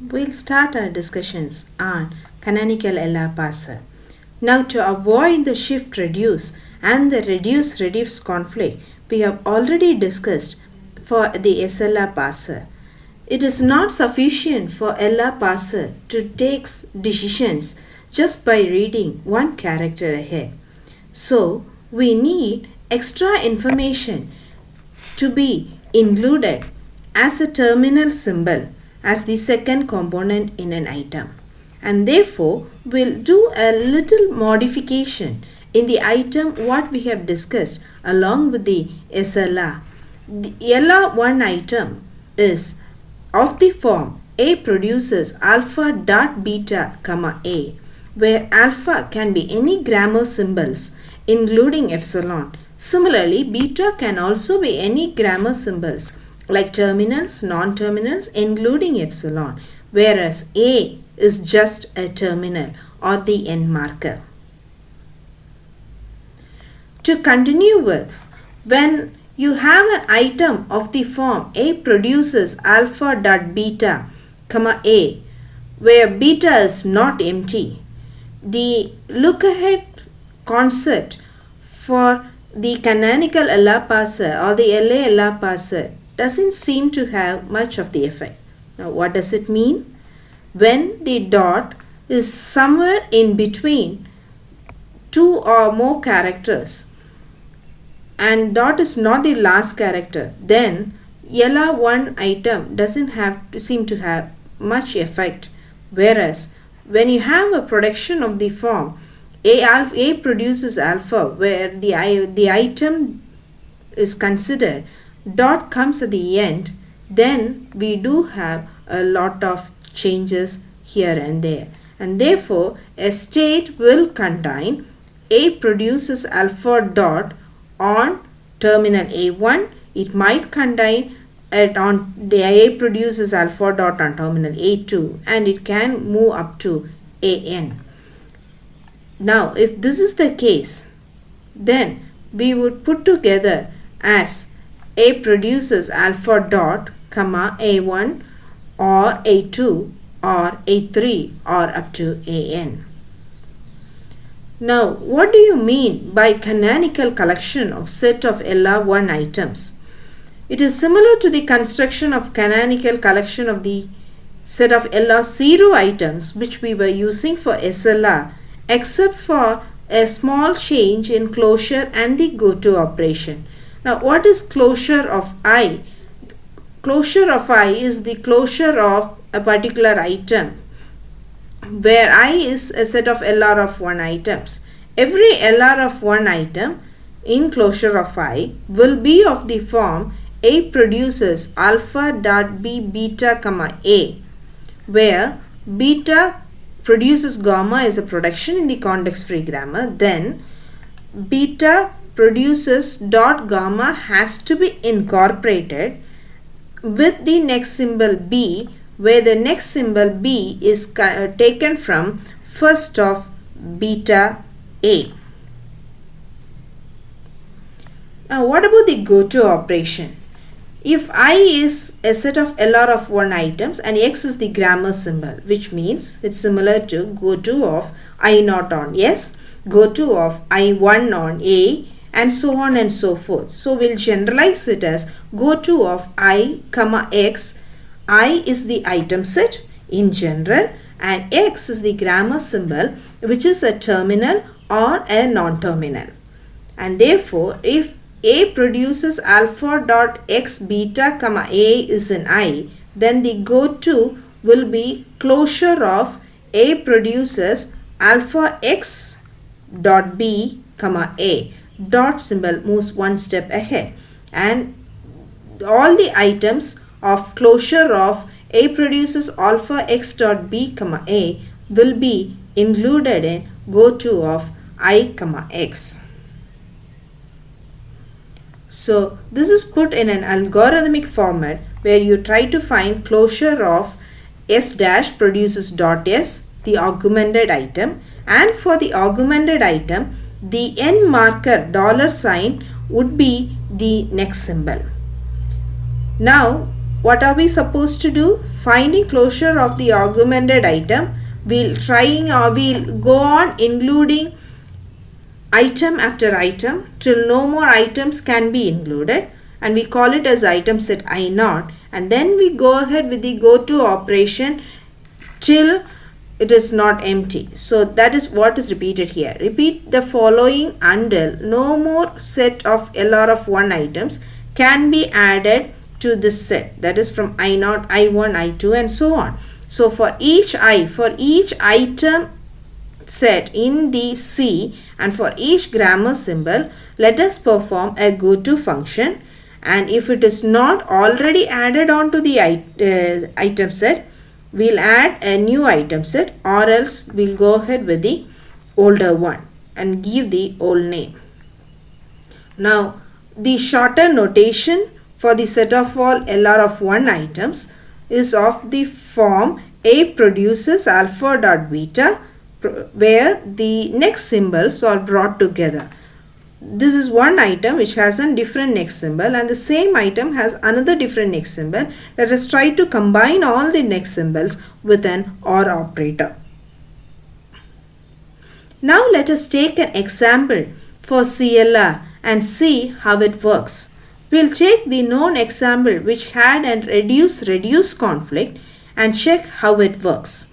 we'll start our discussions on canonical LR parser. Now, to avoid the shift reduce and the reduce reduce conflict, we have already discussed for the SLR parser. It is not sufficient for LR parser to take decisions just by reading one character ahead. So, we need extra information to be included as a terminal symbol as the second component in an item, and therefore we'll do a little modification in the item what we have discussed along with the SLR. The LR1 item is of the form A produces alpha dot beta comma A, where alpha can be any grammar symbols including epsilon. Similarly, beta can also be any grammar symbols like terminals, non-terminals including epsilon, whereas A is just a terminal or the end marker. To continue with, when you have an item of the form A produces alpha dot beta comma A, where beta is not empty, the look ahead concept for the canonical LR parser or the LALR parser doesn't seem to have much of the effect. Now, what does it mean? When the dot is somewhere in between two or more characters and dot is not the last character, then LR1 item doesn't seem to have much effect. Whereas when you have a production of the form A produces alpha, where the item is considered, dot comes at the end, then we do have a lot of changes here and there. And therefore, a state will contain A produces alpha dot on terminal A1. It might contain it on the A produces alpha dot on terminal A2, and it can move up to AN. Now, if this is the case, then we would put together as A produces alpha dot comma A1 or A2 or A3 or up to AN. Now, what do you mean by canonical collection of set of LR1 items? It is similar to the construction of canonical collection of the set of LR0 items which we were using for SLR, except for a small change in closure and the goto operation. Now, what is closure of I? Closure of I is the closure of a particular item, where I is a set of LR of 1 items. Every LR of 1 item in closure of I will be of the form A produces alpha dot B beta comma A, where beta produces gamma is a production in the context-free grammar. Then beta produces dot gamma has to be incorporated with the next symbol B, where the next symbol B is taken from first of beta A. Now, what about the goto operation? If I is a set of LR of 1 items and X is the grammar symbol, which means it's similar to goto of I0 on S, goto of I1 on A, and so on and so forth. So we'll generalize it as goto of I comma X. I is the item set in general and X is the grammar symbol, which is a terminal or a non-terminal. And therefore, if A produces alpha dot X beta comma A is in I, then the goto will be closure of A produces alpha X dot B comma A. Dot symbol moves one step ahead, and all the items of closure of A produces alpha X dot B comma A will be included in goto of I comma X. So this is put in an algorithmic format where you try to find closure of S dash produces dot S, the augmented item, and for the augmented item the end marker $sign would be the next symbol. Now what are we supposed to do? finding closure of the augmented item, we'll go on including item after item till no more items can be included, and we call it as item set I0, and then we go ahead with the go to operation till it is not empty. So that is what is repeated here. Repeat the following until no more set of LR of 1 items can be added to this set, that is from I0, I1, I2 and so on. So for each item set in the C and for each grammar symbol, let us perform a go to function, and if it is not already added on to the item set, we'll add a new item set, or else we'll go ahead with the older one and give the old name. Now the shorter notation for the set of all LR of 1 items is of the form A produces alpha dot beta, where the next symbols are brought together. This is one item which has a different next symbol, and the same item has another different next symbol. Let us try to combine all the next symbols with an OR operator. Now let us take an example for CLR and see how it works. We'll take the known example which had a reduce conflict and check how it works.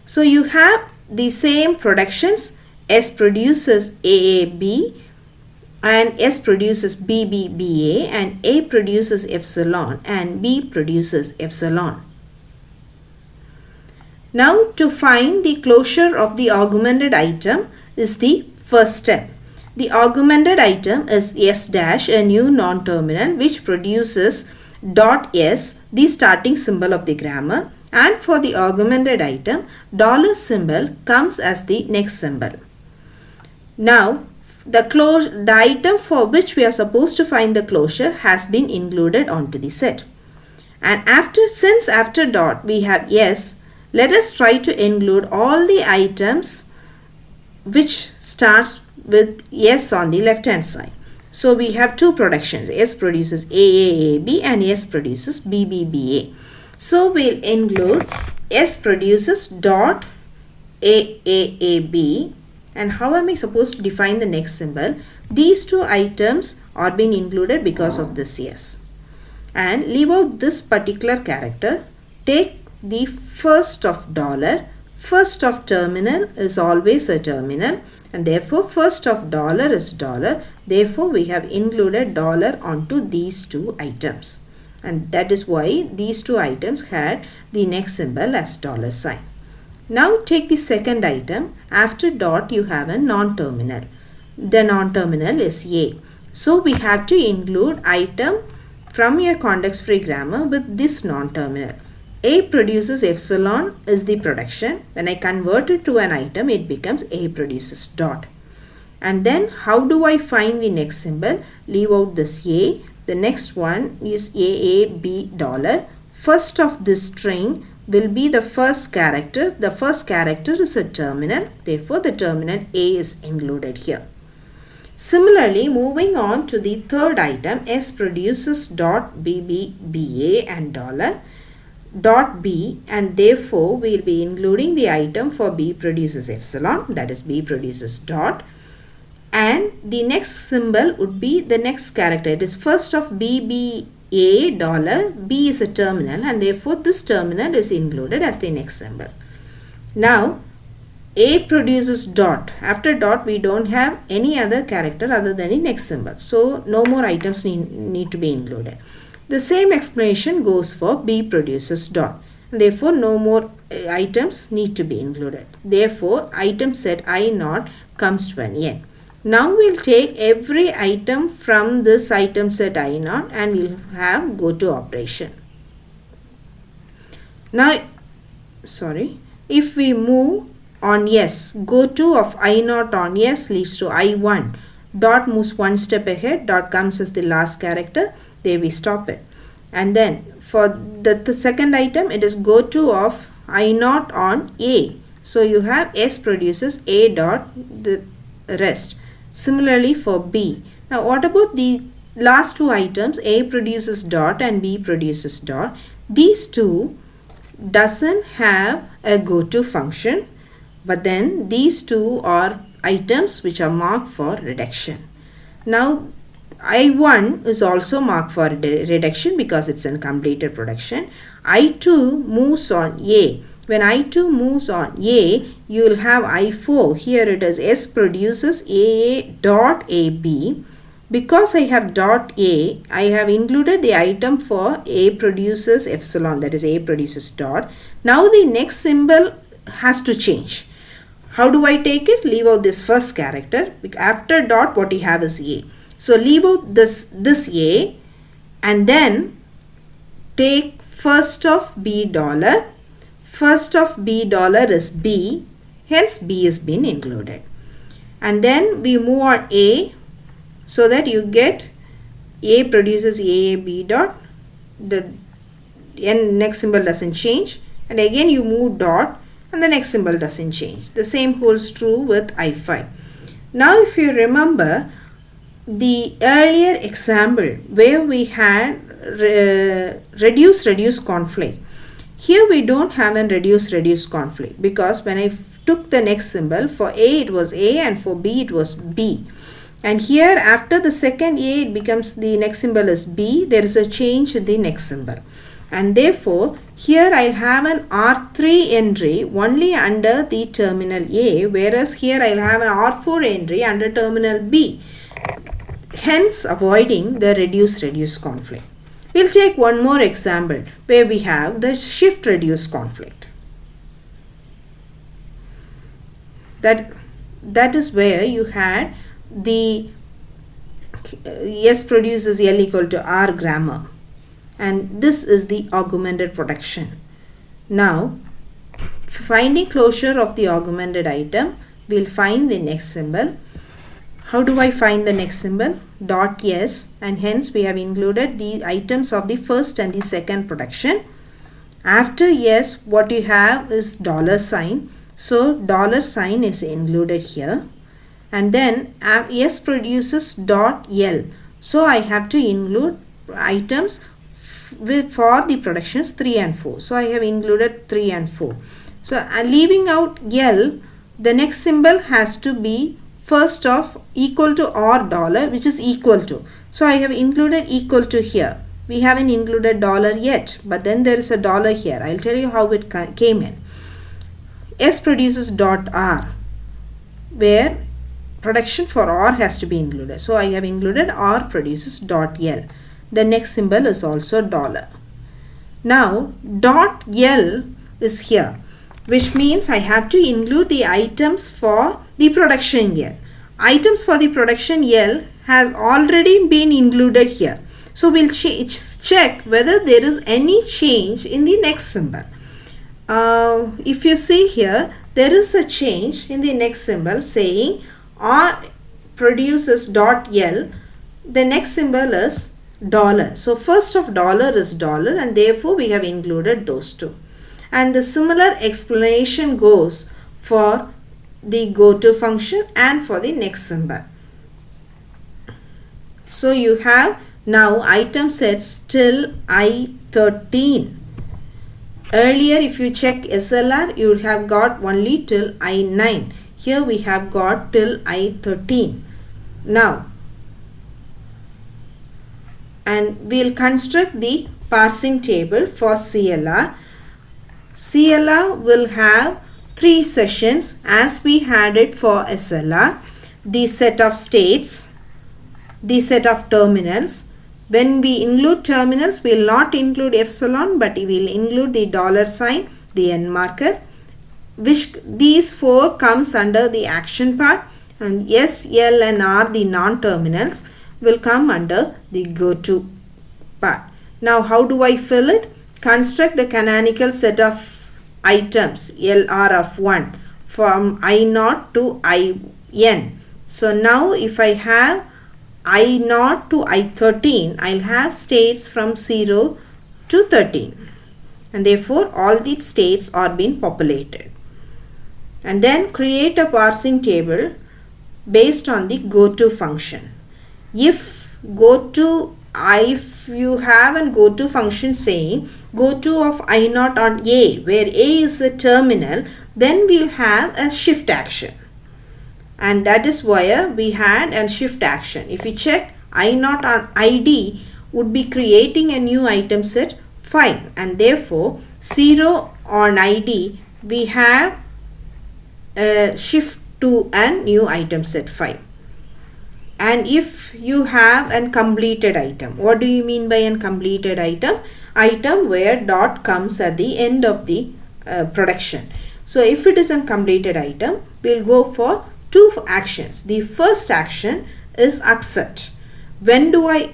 So you have the same productions. S produces AAB and S produces BBBA, and A produces epsilon and B produces epsilon. Now to find the closure of the augmented item is the first step. The augmented item is S dash, a new non-terminal which produces dot S, the starting symbol of the grammar, and for the augmented item, dollar symbol comes as the next symbol. Now the item for which we are supposed to find the closure has been included onto the set. And since after dot we have S, let us try to include all the items which starts with S on the left hand side. So we have two productions. S produces AAAB and S produces BBBA. So we'll include S produces dot AAAB. And how am I supposed to define the next symbol? These two items are being included because of this S. And leave out this particular character. Take the first of dollar. First of terminal is always a terminal, and therefore first of dollar is dollar. Therefore we have included dollar onto these two items. And that is why these two items had the next symbol as dollar sign. Now take the second item. After dot you have a non-terminal. The non-terminal is A. So we have to include item from your context-free grammar with this non-terminal. A produces epsilon is the production. When I convert it to an item, it becomes A produces dot. And then how do I find the next symbol? Leave out this A. The next one is AAB dollar. First of this string will be the first character. The first character is a terminal. Therefore, the terminal A is included here. Similarly, moving on to the third item, S produces dot BBBA and dollar dot B, and therefore we will be including the item for B produces epsilon, that is B produces dot, and the next symbol would be the next character. It is first of BBA dollar. B is a terminal, and therefore this terminal is included as the next symbol. Now A produces dot. After dot we don't have any other character other than the next symbol, so no more items need to be included. The same explanation goes for B produces dot. Therefore, no more items need to be included. Therefore, item set I0 comes to an end. Now, we'll take every item from this item set I0 and we'll have go to operation. Now, if we move on yes, go to of I0 on yes leads to I1. Dot moves one step ahead, dot comes as the last character. There we stop it. And then for the second item, it is go to of I0 on A. So you have S produces A dot the rest. Similarly for B. Now what about the last two items? A produces dot and B produces dot. These two doesn't have a goto function, but then these two are items which are marked for reduction. Now I1 is also marked for reduction because it's in completed production. I2 moves on A. When I2 moves on A, you will have I4. Here it is S produces A dot AB. Because I have dot A, I have included the item for A produces epsilon, that is A produces dot. Now the next symbol has to change. How do I take it? Leave out this first character. After dot, what you have is A. So leave out this A and then take first of B dollar. First of B dollar is B, hence B is been included. And then we move on A, so that you get A produces AB dot, the next symbol doesn't change, and again you move dot and the next symbol doesn't change. The same holds true with I5. Now if you remember the earlier example where we had reduce conflict, here we don't have a reduce conflict, because when I took the next symbol, for A it was A and for B it was B. And here after the second A, it becomes the next symbol is B. There is a change in the next symbol. And therefore, here I'll have an R3 entry only under the terminal A, whereas here I'll have an R4 entry under terminal B. Hence, avoiding the reduce conflict. We'll take one more example where we have the shift reduce conflict. That is where you had the S produces L equal to R grammar, and this is the augmented production. Now finding closure of the augmented item, we'll find the next symbol. How do I find the next symbol? Dot S, and hence we have included the items of the first and the second production. After S, what you have is dollar sign, so dollar sign is included here. And then S produces dot L. So I have to include items for the productions 3 and 4. So I have included 3 and 4. So leaving out L, the next symbol has to be first of equal to or dollar, which is equal to. So I have included equal to here. We haven't included dollar yet, but then there is a dollar here. I'll tell you how it came in. S produces dot R, where production for R has to be included. So I have included R produces dot L. The next symbol is also dollar. Now dot L is here, which means I have to include the items for the production L. Items for the production L has already been included here. So we'll check whether there is any change in the next symbol. If you see here, there is a change in the next symbol saying R produces dot L. The next symbol is dollar. So first of dollar is dollar, and therefore we have included those two. And the similar explanation goes for the goto function and for the next symbol. So you have now item sets till I13. Earlier, if you check SLR, you would have got only till I9. Here we have got till I13. Now, and we'll construct the parsing table for CLR. CLR will have 3 sessions as we had it for SLR. The set of states, the set of terminals. When we include terminals, we will not include epsilon, but we will include the dollar sign, the end marker, which these 4 comes under the action part, and S, L and R, the non-terminals, will come under the go-to part. Now how do I fill it? Construct the canonical set of items LR of 1 from I0 to IN. So now if I have I0 to I13, I'll have states from 0 to 13, and therefore all the states are being populated. And then create a parsing table based on the goto function. If goto if you have a goto function saying goto of I naught on A, where A is a terminal, then we'll have a shift action. And that is why we had a shift action. If we check I naught on ID would be creating a new item set 5, and therefore 0 on ID we have a shift to a new item set 5. And if you have a completed item, what do you mean by a completed item? Item where dot comes at the end of the production. So if it is a completed item, we'll go for two actions. The first action is accept. When do I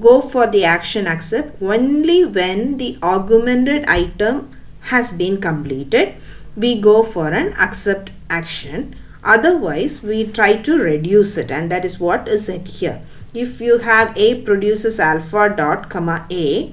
go for the action accept? Only when the augmented item has been completed, we go for an accept action. Otherwise, we try to reduce it, and that is what is it here. If you have A produces alpha dot comma A,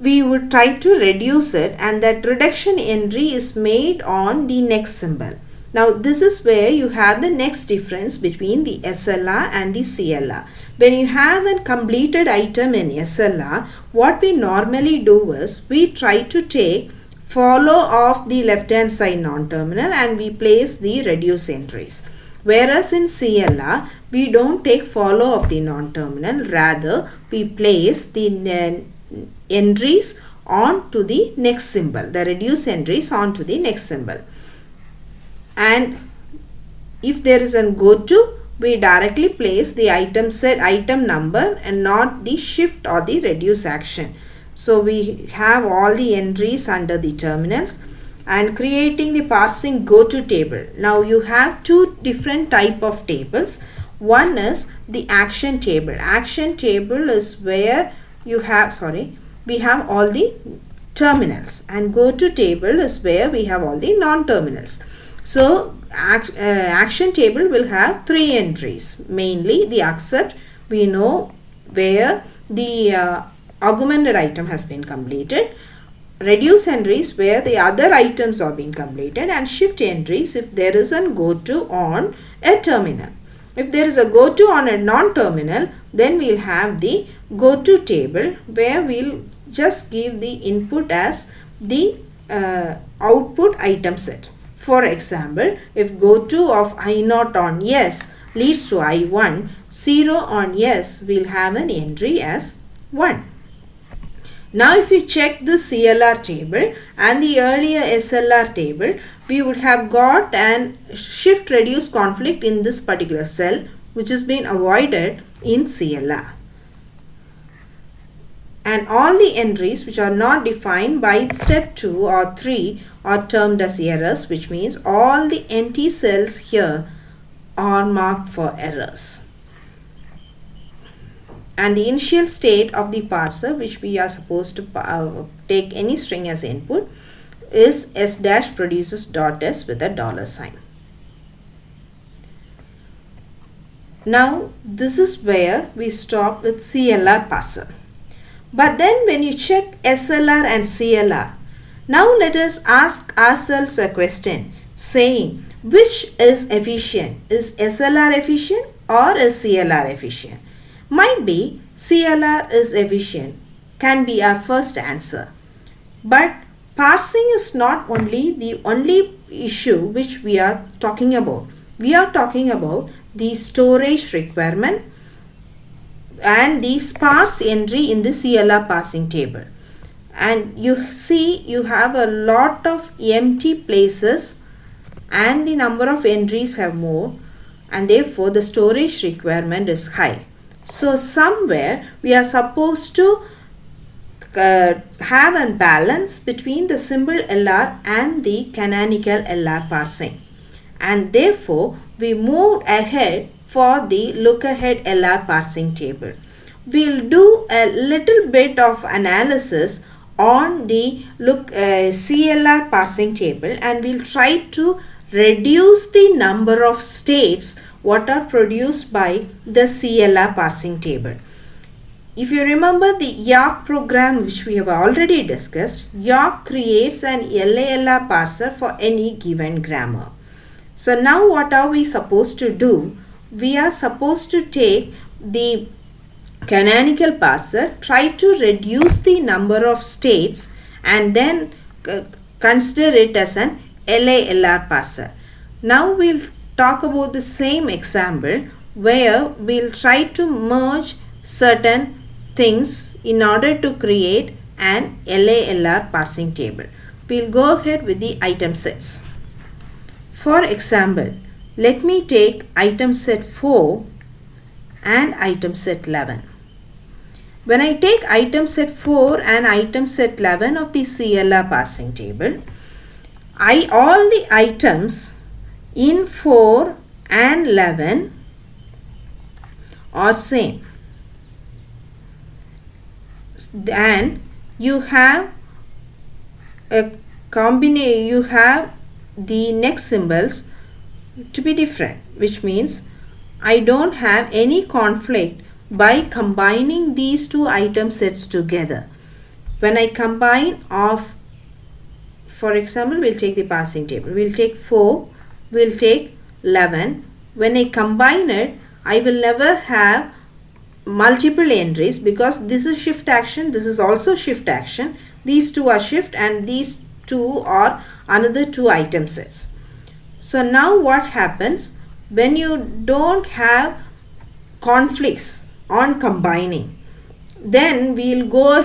we would try to reduce it, and that reduction entry is made on the next symbol. Now this is where you have the next difference between the SLR and the CLR. When you have a completed item in SLR, what we normally do is we try to take follow of the left hand side non-terminal and we place the reduce entries. Whereas in CLR, we don't take follow of the non-terminal, rather we place the entries on to the next symbol, the reduce entries on to the next symbol. And if there is a go to, we directly place the item set item number and not the shift or the reduce action. So we have all the entries under the terminals. And creating the parsing go to table. Now you have two different type of tables. One is the action table. Action table is where you have, we have all the terminals, and go to table is where we have all the non-terminals. So action table will have three entries. Mainly the accept, we know where the augmented item has been completed. Reduce entries where the other items are being completed, and shift entries if there is a go to on a terminal. If there is a go to on a non-terminal, then we'll have the go to table where we'll just give the input as the output item set. For example, if go to of I naught on yes leads to I1, 0 on yes, we'll have an entry as 1. Now if you check the CLR table and the earlier SLR table, we would have got an shift reduce conflict in this particular cell, which has been avoided in CLR. And all the entries which are not defined by step 2 or 3 are termed as errors, which means all the empty cells here are marked for errors. And the initial state of the parser, which we are supposed to take any string as input, is s dash produces dot s with a $sign. Now this is where we stop with CLR parser. But then when you check SLR and CLR, now let us ask ourselves a question saying which is efficient? Is SLR efficient or is CLR efficient? Might be CLR is efficient, can be our first answer. But parsing is not only the only issue which we are talking about. We are talking about the storage requirement and the sparse entry in the CLR parsing table. And you see you have a lot of empty places and the number of entries have more, and therefore the storage requirement is high. So somewhere we are supposed to have a balance between the symbol LR and the canonical LR parsing. And therefore we moved ahead for the look ahead LR parsing table. We'll do a little bit of analysis on the CLR parsing table, and we'll try to reduce the number of states what are produced by the CLR parsing table. If you remember the York program which we have already discussed, York creates an LALR parser for any given grammar. So now what are we supposed to do? We are supposed to take the canonical parser try to reduce the number of states and then consider it as an LALR parser. Now we'll talk about the same example where we'll try to merge certain things in order to create an LALR parsing table. We'll go ahead with the item sets. For example, let me take item set 4 and item set 11. When I take item set 4 and item set 11 of the CLR parsing table, all the items in 4 and 11 are same, and you have a combination, you have the next symbols to be different, which means I don't have any conflict by combining these two item sets together. When I combine of, for example, we'll take the parsing table, we'll take 4, we'll take 11. When I combine it, I will never have multiple entries because this is shift action, this is also shift action. These two are shift and these two are another two item sets. So now what happens when you don't have conflicts on combining? Then we'll go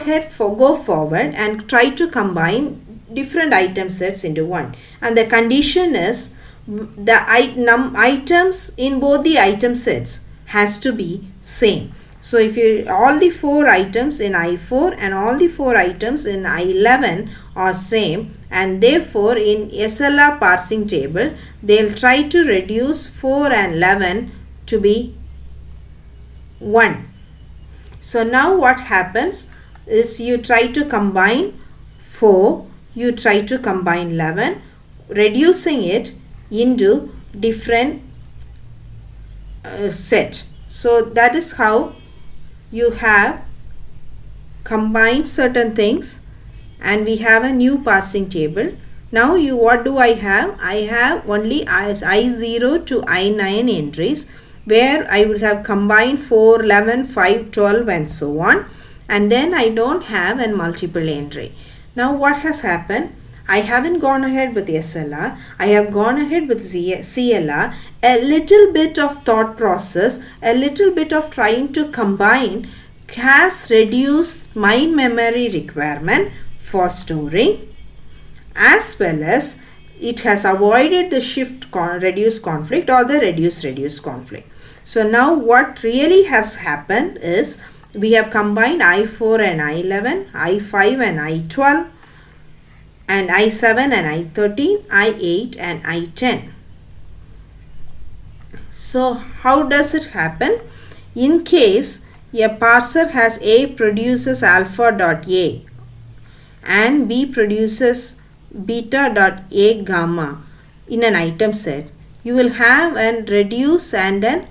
forward and try to combine different item sets into one, and the condition is the items in both the item sets has to be same. So if all the 4 items in I4 and all the 4 items in I11 are same, and therefore in SLR parsing table they'll try to reduce 4 and 11 to be 1. So now what happens is you try to combine 4, you try to combine 11, reducing it into different set. So that is how you have combined certain things and we have a new parsing table. Now what do I have? I have only I0 to I9 entries where I will have combined 4, 11, 5, 12 and so on, and then I don't have a multiple entry. Now what has happened? I haven't gone ahead with SLR, I have gone ahead with CLR. A little bit of thought process, a little bit of trying to combine has reduced my memory requirement for storing, as well as it has avoided the shift reduce conflict or the reduce conflict. So now what really has happened is we have combined I4 and I11, I5 and I12, and I7 and I13, I8 and I10. So how does it happen? In case a parser has A produces alpha dot A and B produces beta dot A gamma in an item set, you will have an reduce and an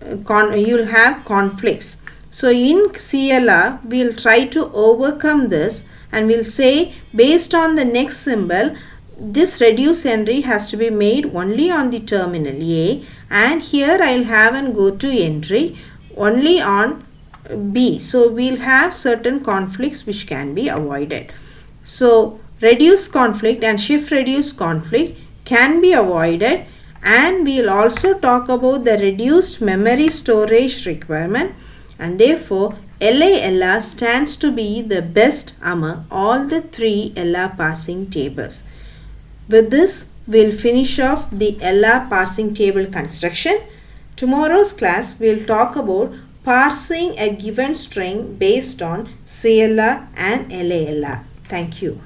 you will have conflicts. So in CLR we will try to overcome this and we'll say based on the next symbol, this reduce entry has to be made only on the terminal A, and here I'll have an go to entry only on B. So we'll have certain conflicts which can be avoided. So reduce conflict and shift reduce conflict can be avoided, and we'll also talk about the reduced memory storage requirement, and therefore LALR stands to be the best among all the 3 LR parsing tables. With this, we'll finish off the LR parsing table construction. Tomorrow's class, we'll talk about parsing a given string based on CLR and LALR. Thank you.